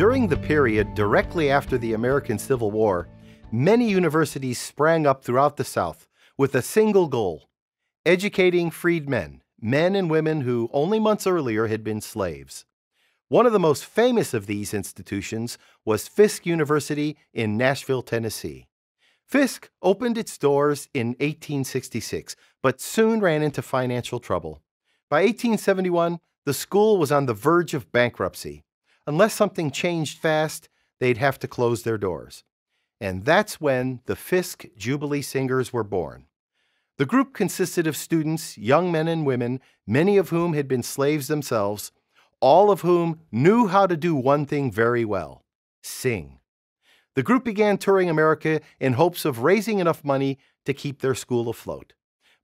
During the period directly after the American Civil War, many universities sprang up throughout the South with a single goal: educating freedmen, men and women who only months earlier had been slaves. One of the most famous of these institutions was Fisk University in Nashville, Tennessee. Fisk opened its doors in 1866, but soon ran into financial trouble. By 1871, the school was on the verge of bankruptcy. Unless something changed fast, they'd have to close their doors. And that's when the Fisk Jubilee Singers were born. The group consisted of students, young men and women, many of whom had been slaves themselves, all of whom knew how to do one thing very well: sing. The group began touring America in hopes of raising enough money to keep their school afloat.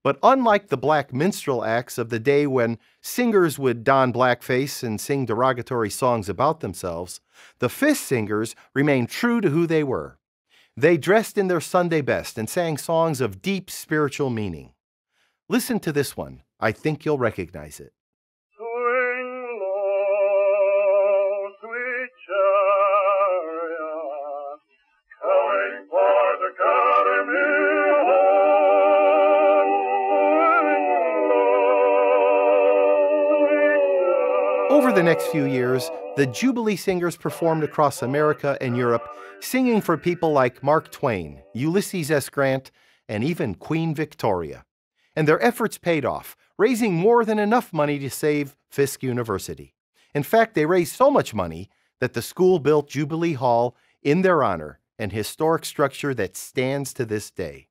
But unlike the black minstrel acts of the day when singers would don blackface and sing derogatory songs about themselves, the Fisk singers remained true to who they were. They dressed in their Sunday best and sang songs of deep spiritual meaning. Listen to this one. I think you'll recognize it. Swing low, sweet chariot, coming for the academy home. Over the next few years, the Jubilee Singers performed across America and Europe, singing for people like Mark Twain, Ulysses S. Grant, and even Queen Victoria. And their efforts paid off, raising more than enough money to save Fisk University. In fact, they raised so much money that the school built Jubilee Hall in their honor, an historic structure that stands to this day.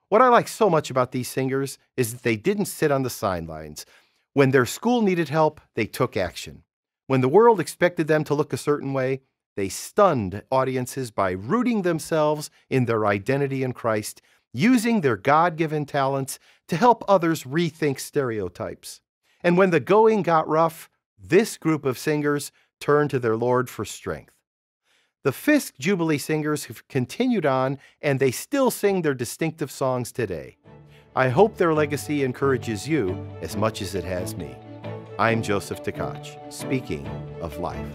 What I like so much about these singers is that they didn't sit on the sidelines. When their school needed help, they took action. When the world expected them to look a certain way, they stunned audiences by rooting themselves in their identity in Christ, using their God-given talents to help others rethink stereotypes. And when the going got rough, this group of singers turned to their Lord for strength. The Fisk Jubilee Singers have continued on, and they still sing their distinctive songs today. I hope their legacy encourages you as much as it has me. I'm Joseph Tkach, speaking of life.